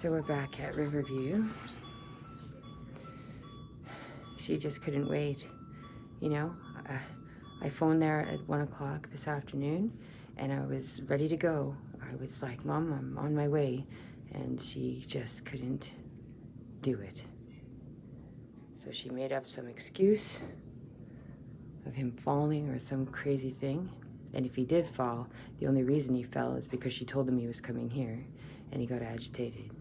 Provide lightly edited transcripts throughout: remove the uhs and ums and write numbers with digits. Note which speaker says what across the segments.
Speaker 1: So we're back at Riverview. She just couldn't wait. You know, I phoned there at 1 o'clock this afternoon and I was ready to go. I was like, Mom, I'm on my way. And she just couldn't do it. So she made up some excuse of him falling or some crazy thing. And if he did fall, the only reason he fell is because she told him he was coming here and he got agitated.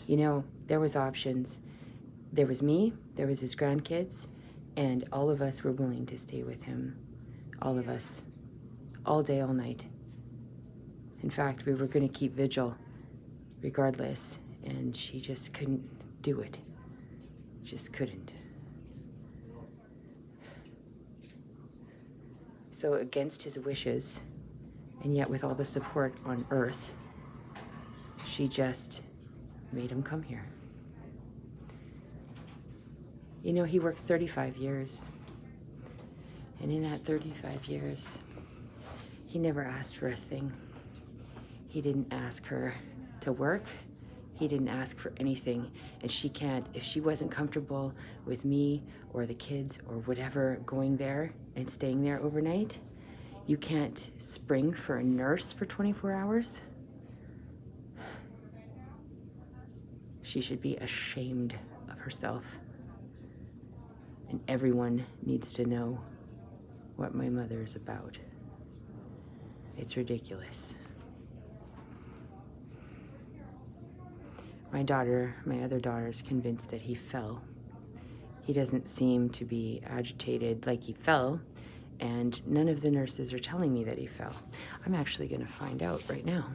Speaker 1: You know, there was options. There was me, there was his grandkids, and all of us were willing to stay with him. All of us. All day, all night. In fact, we were going to keep vigil regardless, and she just couldn't do it. Just couldn't. So against his wishes, and yet with all the support on earth, she just made him come here. You know, he worked 35 years. And in that 35 years, he never asked for a thing. He didn't ask her to work. He didn't ask for anything. And she can't, if she wasn't comfortable with me or the kids or whatever going there and staying there overnight, you can't spring for a nurse for 24 hours. She should be ashamed of herself. And everyone needs to know what my mother is about. It's ridiculous. My other daughter is convinced that he fell. He doesn't seem to be agitated like he fell, and none of the nurses are telling me that he fell. I'm actually going to find out right now.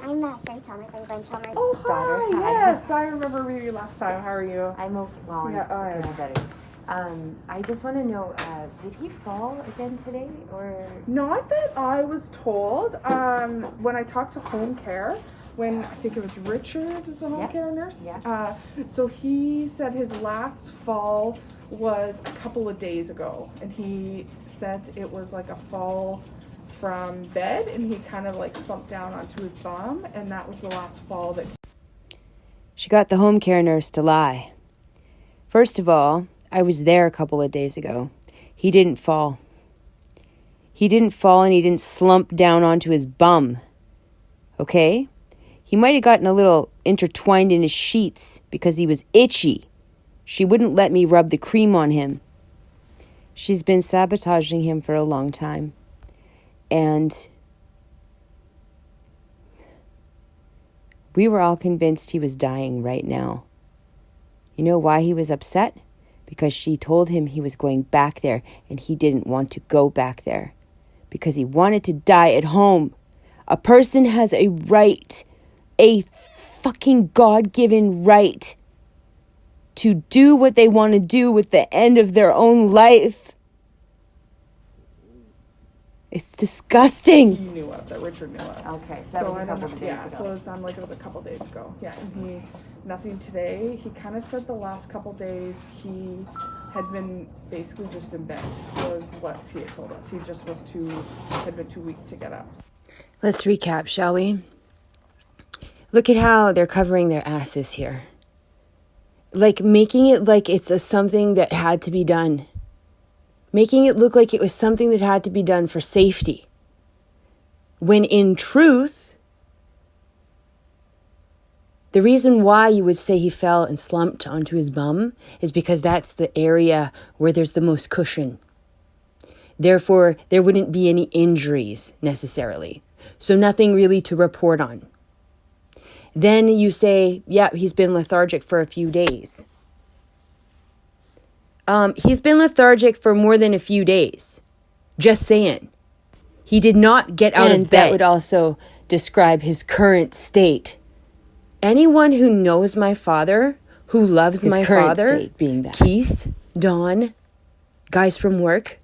Speaker 2: I'm Sherry Chalmers. I'm Glenn Chalmers'
Speaker 3: Oh,
Speaker 2: daughter.
Speaker 3: Hi. Yes, I remember reading you last time. How are you?
Speaker 1: I'm okay. Well,
Speaker 3: Yeah,
Speaker 1: I'm better. I just want to know, did he fall again today, or?
Speaker 3: Not that I was told. When I talked to home care, when I think it was Richard is the home care nurse.
Speaker 1: Yeah.
Speaker 3: So he said his last fall was a couple of days ago, and he said it was like a fall from bed, and he kind of like slumped down onto his bum, and that was the last fall that.
Speaker 1: She got the home care nurse to lie. First of all, I was there a couple of days ago. He didn't fall. He didn't fall and he didn't slump down onto his bum. Okay? He might have gotten a little intertwined in his sheets because he was itchy. She wouldn't let me rub the cream on him. She's been sabotaging him for a long time. And we were all convinced he was dying right now. You know why he was upset? Because she told him he was going back there and he didn't want to go back there. Because he wanted to die at home. A person has a right, a fucking God-given right to do what they want to do with the end of their own life. It's disgusting.
Speaker 3: He knew of, that Richard knew of.
Speaker 1: Okay, so that was a couple of days
Speaker 3: yeah,
Speaker 1: ago.
Speaker 3: so it sounded like it was a couple days ago. Yeah, and nothing today. He kind of said the last couple days he had been basically just in bed, was what he had told us. He just had been too weak to get up.
Speaker 1: Let's recap, shall we? Look at how they're covering their asses here. Like making it like it's something that had to be done. Making it look like it was something that had to be done for safety. When in truth, the reason why you would say he fell and slumped onto his bum is because that's the area where there's the most cushion. Therefore, there wouldn't be any injuries necessarily. So nothing really to report on. Then you say, yeah, he's been lethargic for a few days. He's been lethargic for more than a few days. Just saying. He did not get out of bed. That would also describe his current state. Anyone who knows my father, who loves my father, state being that. Keith, Dawn, guys from work,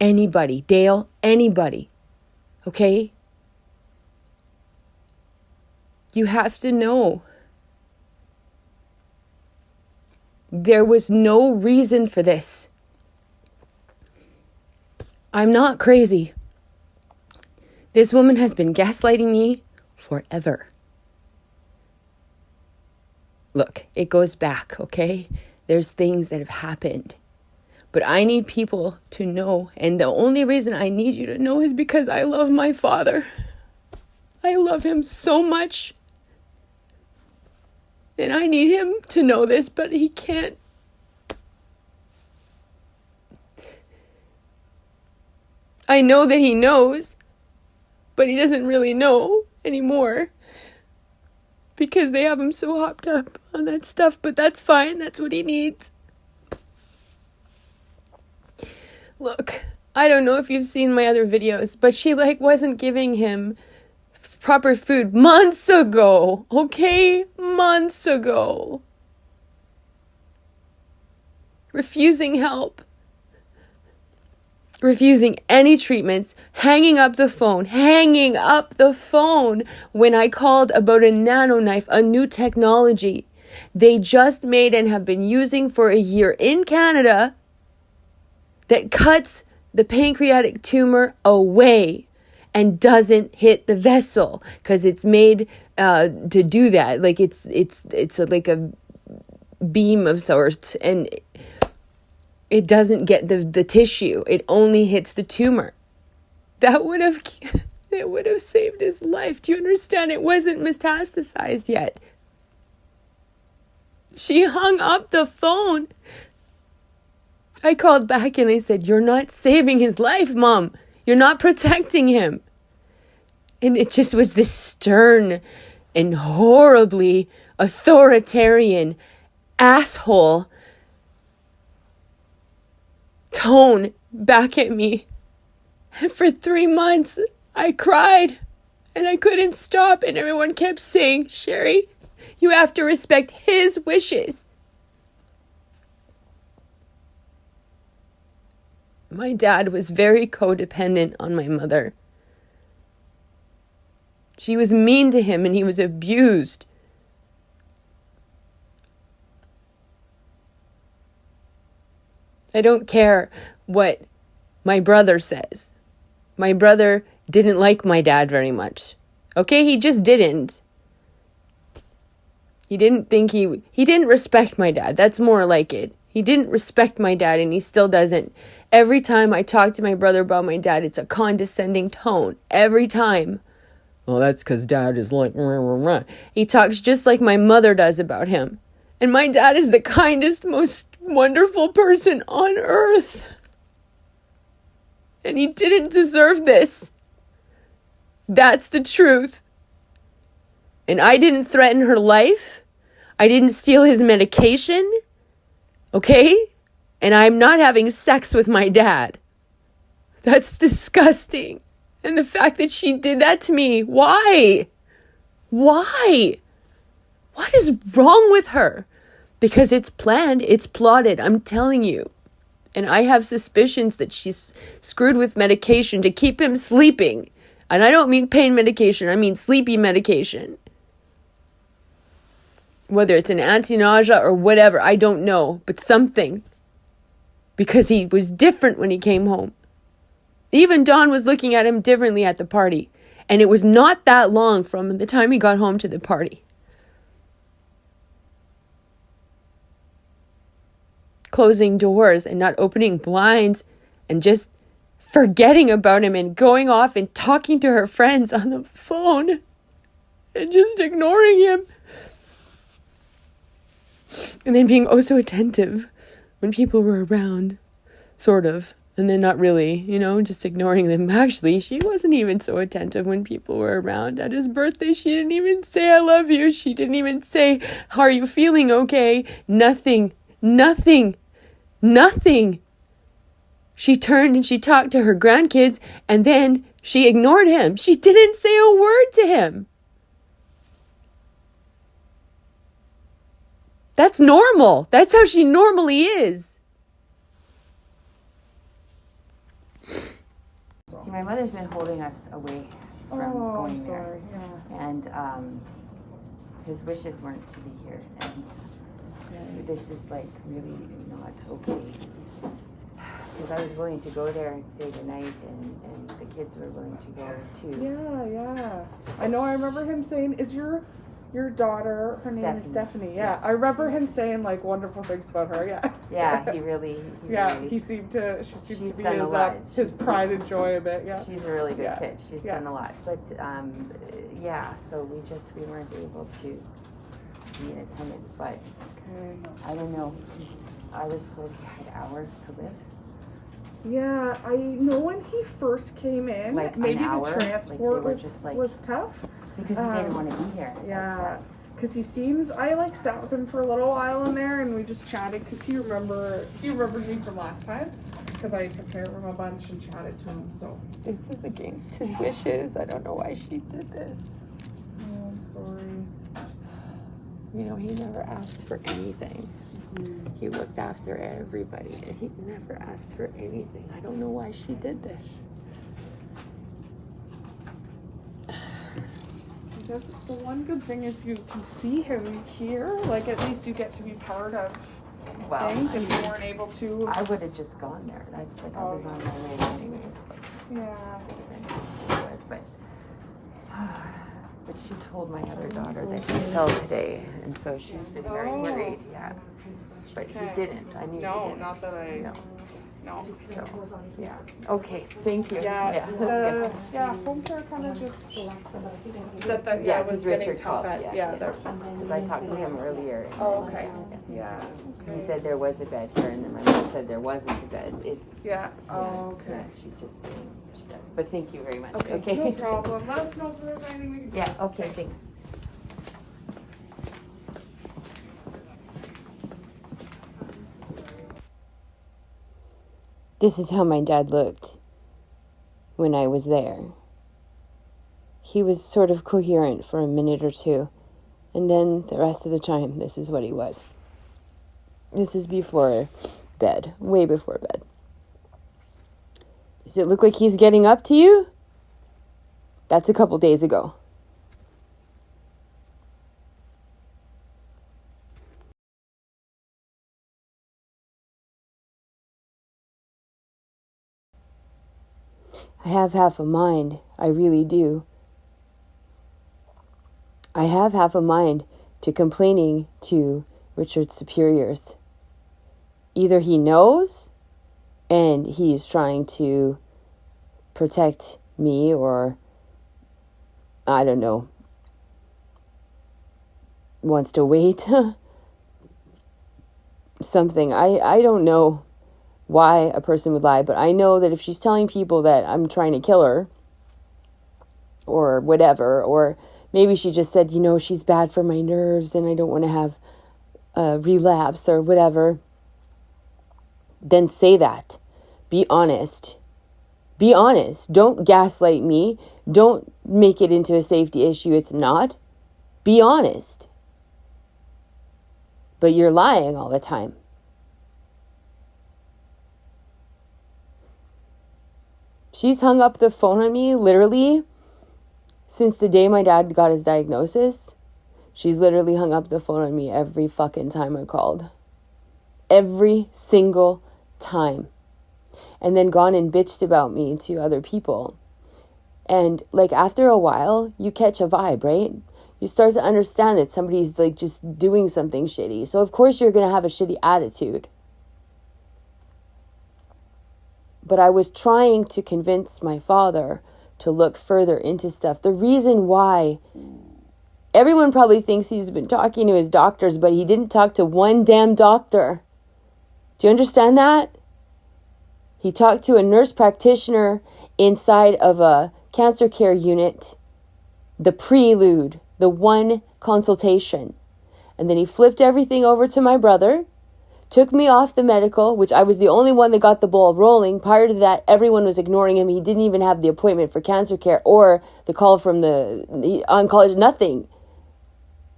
Speaker 1: Anybody, Dale, anybody. Okay? You have to know. There was no reason for this. I'm not crazy. This woman has been gaslighting me forever. Look, it goes back, okay? There's things that have happened. But I need people to know, and the only reason I need you to know is because I love my father. I love him so much. And I need him to know this, but he can't. I know that he knows, but he doesn't really know anymore because they have him so hopped up on that stuff, but that's fine. That's what he needs. Look, I don't know if you've seen my other videos, but she wasn't giving him proper food months ago, okay? Months ago. Refusing help. Refusing any treatments, hanging up the phone when I called about a nano knife, a new technology they just made and have been using for a year in Canada that cuts the pancreatic tumor away and doesn't hit the vessel because it's made to do that. Like it's like a beam of sorts, and it doesn't get the tissue. It only hits the tumor. It would have saved his life. Do you understand? It wasn't metastasized yet. She hung up the phone. I called back and I said, "You're not saving his life, Mom. You're not protecting him." And it just was this stern and horribly authoritarian asshole tone back at me. And for 3 months, I cried and I couldn't stop. And everyone kept saying, "Sherry, you have to respect his wishes." My dad was very codependent on my mother. She was mean to him and he was abused. I don't care what my brother says. My brother didn't like my dad very much. Okay, he just didn't. He didn't respect my dad. That's more like it. He didn't respect my dad and he still doesn't. Every time I talk to my brother about my dad, it's a condescending tone. Every time. Well, that's because dad is like, rah, rah, rah. He talks just like my mother does about him. And my dad is the kindest, most wonderful person on earth. And he didn't deserve this. That's the truth. And I didn't threaten her life. I didn't steal his medication. Okay? And I'm not having sex with my dad. That's disgusting. And the fact that she did that to me, why? Why? What is wrong with her? Because it's planned, it's plotted, I'm telling you. And I have suspicions that she's screwed with medication to keep him sleeping. And I don't mean pain medication, I mean sleepy medication. Whether it's an anti-nausea or whatever, I don't know. But something. Because he was different when he came home. Even Dawn was looking at him differently at the party. And it was not that long from the time he got home to the party. Closing doors and not opening blinds and just forgetting about him and going off and talking to her friends on the phone and just ignoring him. And then being oh so attentive when people were around, sort of. And then not really, just ignoring them. Actually, she wasn't even so attentive when people were around. At his birthday, she didn't even say, "I love you." She didn't even say, "How are you feeling? Okay?" Nothing. She turned and she talked to her grandkids and then she ignored him. She didn't say a word to him. That's normal. That's how she normally is. See, my mother's been holding us away from going
Speaker 3: I'm sorry.
Speaker 1: there.
Speaker 3: Yeah.
Speaker 1: And his wishes weren't to be here. And this is like really not okay. Because I was willing to go there and stay the night, and the kids were willing to go too.
Speaker 3: Yeah. I know. I remember him saying, "Is your daughter? Her name is Stephanie." Yeah. I remember him saying like wonderful things about her. Yeah.
Speaker 1: Yeah, he really.
Speaker 3: She seemed to be
Speaker 1: done a lot.
Speaker 3: his pride and joy a bit. Yeah.
Speaker 1: She's a really good kid. She's
Speaker 3: Yeah.
Speaker 1: done a lot. But so we weren't able to be in attendance. But I don't know. I was told he had hours to live.
Speaker 3: Yeah, I know when he first came in,
Speaker 1: Like
Speaker 3: maybe
Speaker 1: an hour,
Speaker 3: the transport
Speaker 1: like they were just like,
Speaker 3: was tough.
Speaker 1: Because he didn't want to be here.
Speaker 3: Yeah, because I like sat with him for a little while in there, and we just chatted. Because he remembered me from last time, because I took care of him a bunch and chatted to him. So
Speaker 1: this is against his wishes. I don't know why she did this.
Speaker 3: Oh, I'm sorry.
Speaker 1: You know, he never asked for anything. He looked after everybody, and he never asked for anything. I don't know why she did this.
Speaker 3: I guess the one good thing is you can see him here. Like, at least you get to be part of things. If you weren't able to,
Speaker 1: I would have just gone there. That's like I was on my way anyways. Like,
Speaker 3: yeah.
Speaker 1: But she told my other daughter that he fell today, and so she's been very worried. Yeah. But he didn't. I knew he didn't.
Speaker 3: Not that I. No.
Speaker 1: So, yeah. Okay. Thank you.
Speaker 3: Yeah.
Speaker 1: That's good.
Speaker 3: Home care kind of just said that.
Speaker 1: Yeah,
Speaker 3: it was
Speaker 1: because
Speaker 3: getting
Speaker 1: Richard
Speaker 3: tough
Speaker 1: called.
Speaker 3: at.
Speaker 1: Because I talked to him earlier.
Speaker 3: Oh, okay. Yeah. Okay.
Speaker 1: He said there was a bed here, and then my mom said there wasn't a bed. It's.
Speaker 3: Yeah. Oh, okay.
Speaker 1: Yeah, she's just doing what she does. But thank you very much.
Speaker 3: Okay. No problem. Let us know if there's anything we can do.
Speaker 1: Yeah. Okay. Thanks. This is how my dad looked when I was there. He was sort of coherent for a minute or two, and then the rest of the time, this is what he was. This is before bed, way before bed. Does it look like he's getting up to you? That's a couple days ago. I have half a mind, I really do. I have half a mind to complaining to Richard's superiors. Either he knows and he's trying to protect me, or I don't know, wants to wait. Something. I don't know why a person would lie, but I know that if she's telling people that I'm trying to kill her or whatever, or maybe she just said, she's bad for my nerves and I don't want to have a relapse or whatever, then say that. Be honest. Be honest. Don't gaslight me. Don't make it into a safety issue. It's not. Be honest. But you're lying all the time. She's hung up the phone on me, literally, since the day my dad got his diagnosis. She's literally hung up the phone on me every fucking time I called. Every single time. And then gone and bitched about me to other people. And, after a while, you catch a vibe, right? You start to understand that somebody's, just doing something shitty. So, of course, you're going to have a shitty attitude. But I was trying to convince my father to look further into stuff. The reason why, everyone probably thinks he's been talking to his doctors, but he didn't talk to one damn doctor. Do you understand that? He talked to a nurse practitioner inside of a cancer care unit, the prelude, the one consultation. And then he flipped everything over to my brother, took me off the medical, which I was the only one that got the ball rolling. Prior to that, everyone was ignoring him. He didn't even have the appointment for cancer care or the call from the oncology, nothing.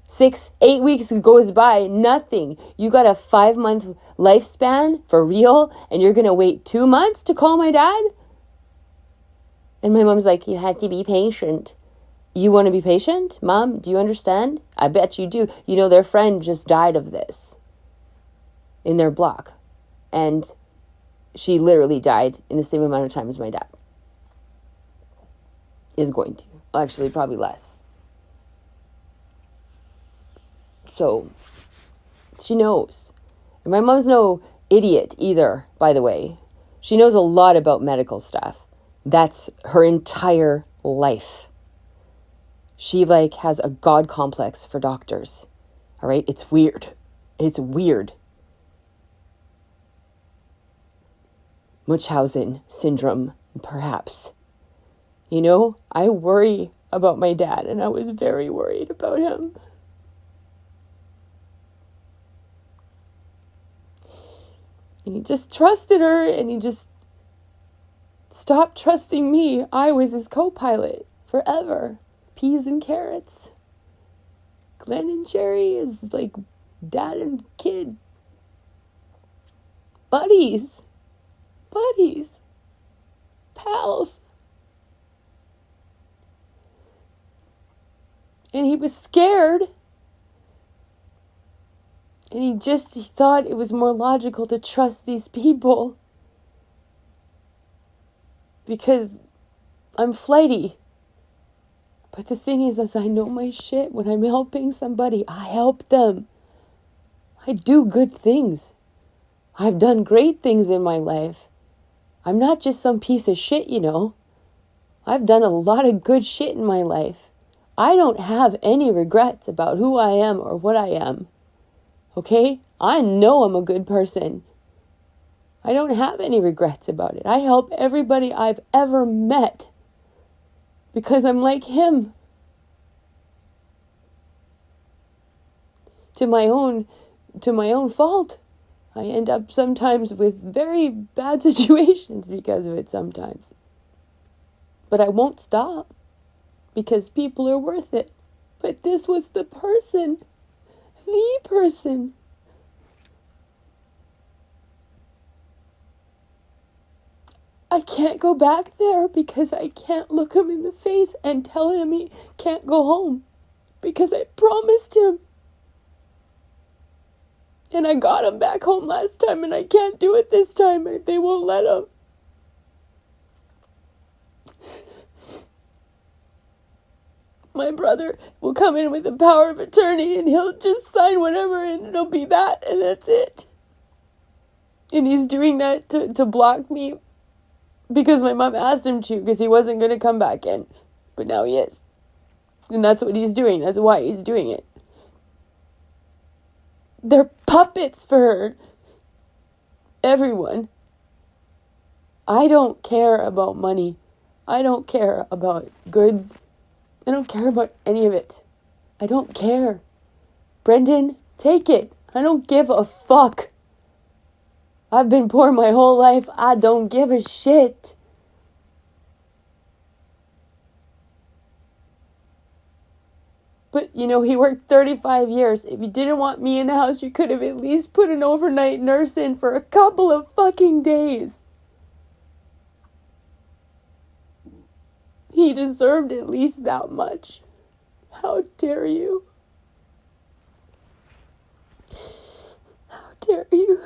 Speaker 1: 6-8 weeks goes by, nothing. You got a 5-month lifespan for real, and you're going to wait 2 months to call my dad? And my mom's like, you have to be patient. You want to be patient? Mom, do you understand? I bet you do. You know, their friend just died of this in their block. And she literally died in the same amount of time as my dad is going to. Actually, probably less. So, she knows. And my mom's no idiot either, by the way. She knows a lot about medical stuff. That's her entire life. She has a God complex for doctors. All right? It's weird. It's weird. Munchausen syndrome, perhaps. You know, I worry about my dad, and I was very worried about him. And he just trusted her, and he just stopped trusting me. I was his co-pilot forever. Peas and carrots. Glenn and Jerry is like dad and kid. Buddies. Pals. And he was scared. And he thought it was more logical to trust these people. Because I'm flighty. But the thing is I know my shit. When I'm helping somebody, I help them. I do good things. I've done great things in my life. I'm not just some piece of shit, you know. I've done a lot of good shit in my life. I don't have any regrets about who I am or what I am. Okay? I know I'm a good person. I don't have any regrets about it. I help everybody I've ever met because I'm like him. To my own fault. I end up sometimes with very bad situations because of it sometimes. But I won't stop because people are worth it. But this was the person. I can't go back there because I can't look him in the face and tell him he can't go home because I promised him. And I got him back home last time and I can't do it this time. They won't let him. My brother will come in with the power of attorney and he'll just sign whatever and it'll be that and that's it. And he's doing that to block me because my mom asked him to because he wasn't going to come back in. But now he is. And that's what he's doing. That's why he's doing it. They're puppets for her. Everyone. I don't care about money. I don't care about goods. I don't care about any of it. I don't care. Brendan, take it. I don't give a fuck. I've been poor my whole life. I don't give a shit. But, you know, he worked 35 years. If you didn't want me in the house, you could have at least put an overnight nurse in for a couple of fucking days. He deserved at least that much. How dare you? How dare you?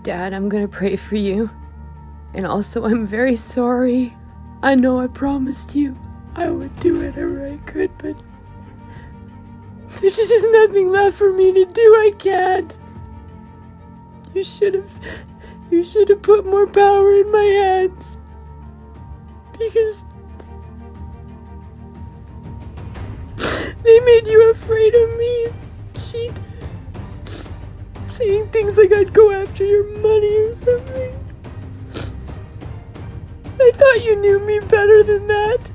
Speaker 1: Dad, I'm going to pray for you. And also, I'm very sorry. I know I promised you I would do whatever I could, but there's just nothing left for me to do. I can't. You should have put more power in my hands. Because they made you afraid of me. She did. Saying things like I'd go after your money or something. I thought you knew me better than that.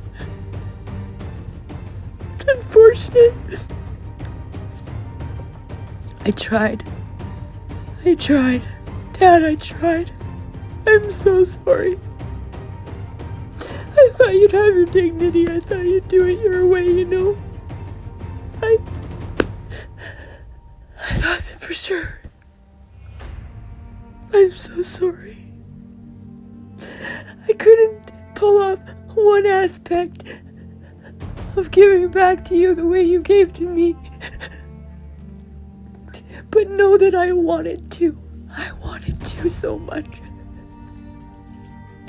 Speaker 1: Unfortunate. I tried. Dad, I tried. I'm so sorry. I thought you'd have your dignity. I thought you'd do it your way, you know. I thought that for sure. I'm so sorry. I couldn't pull off one aspect of giving back to you the way you gave to me. But know that I wanted to. I wanted to so much.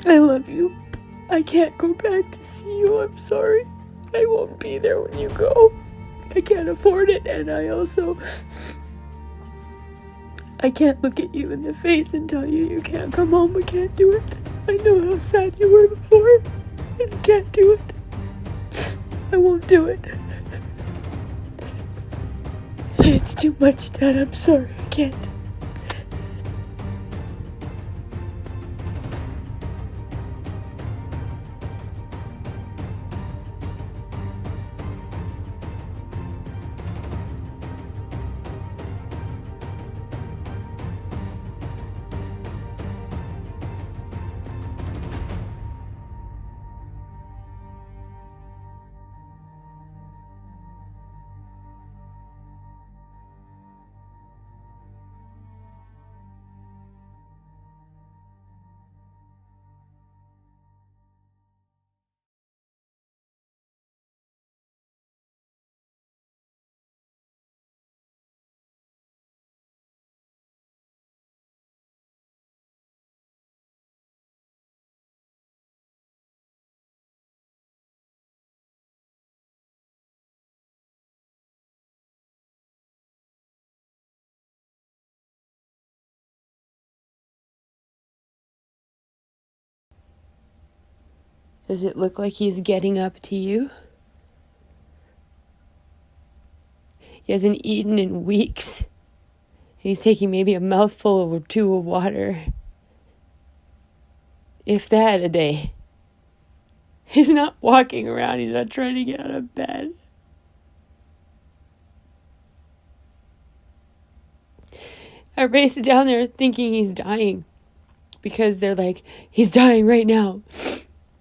Speaker 1: I love you. I can't go back to see you. I'm sorry. I won't be there when you go. I can't afford it, and I can't look at you in the face and tell you you can't come home. I can't do it. I know how sad you were before, and I can't do it. I won't do it. It's too much, Dad. I'm sorry. I can't. Does it look like he's getting up to you? He hasn't eaten in weeks. He's taking maybe a mouthful or two of water. If that, a day. He's not walking around. He's not trying to get out of bed. I raced down there thinking he's dying. Because they're like, he's dying right now.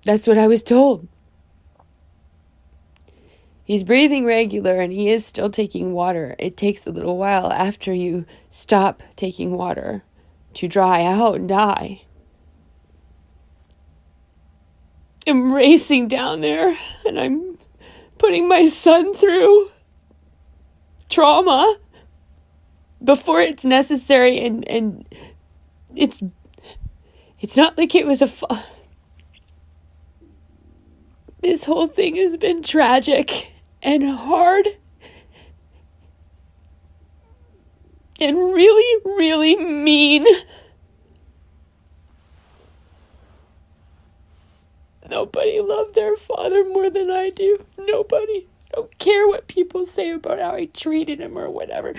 Speaker 1: That's what I was told. He's breathing regular and he is still taking water. It takes a little while after you stop taking water to dry out and die. I'm racing down there and I'm putting my son through trauma before it's necessary, and it's not like it was this whole thing has been tragic and hard and really, really mean. Nobody loved their father more than I do. Nobody. I don't care what people say about how I treated him or whatever.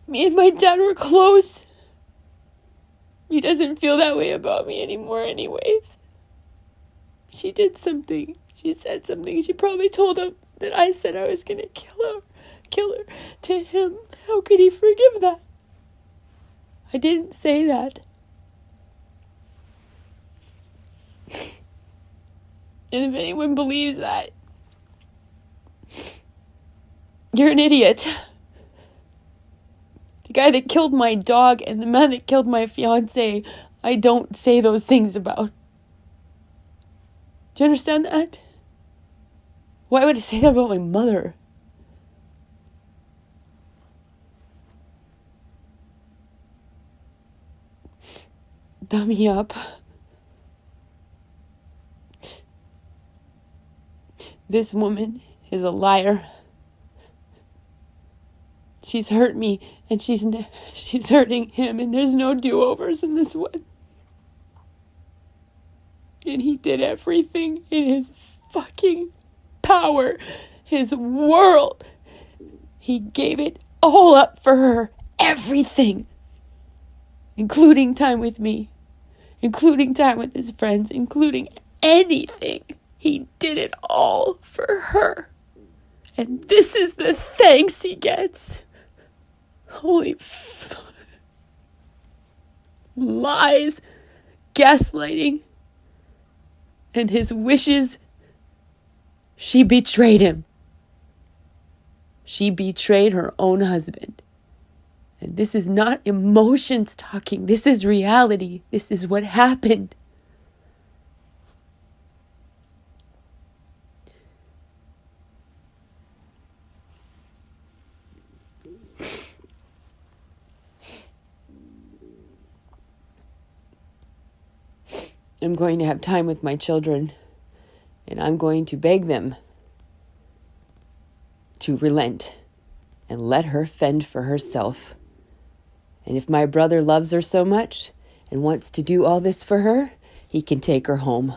Speaker 1: Me and my dad were close. He doesn't feel that way about me anymore anyways. She did something. She said something. She probably told him that I said I was going to kill her to him. How could he forgive that? I didn't say that. And if anyone believes that, you're an idiot. The guy that killed my dog and the man that killed my fiance, I don't say those things about. Do you understand that? Why would I say that about my mother? Dummy up. This woman is a liar. She's hurt me and she's hurting him, and there's no do-overs in this one. And he did everything in his fucking power, his world. He gave it all up for her, everything, including time with me, including time with his friends, including anything. He did it all for her. And this is the thanks he gets. Holy lies, gaslighting, and his wishes. She betrayed him. She betrayed her own husband. And this is not emotions talking. This is reality. This is what happened. I'm going to have time with my children, and I'm going to beg them to relent and let her fend for herself. And if my brother loves her so much and wants to do all this for her, he can take her home.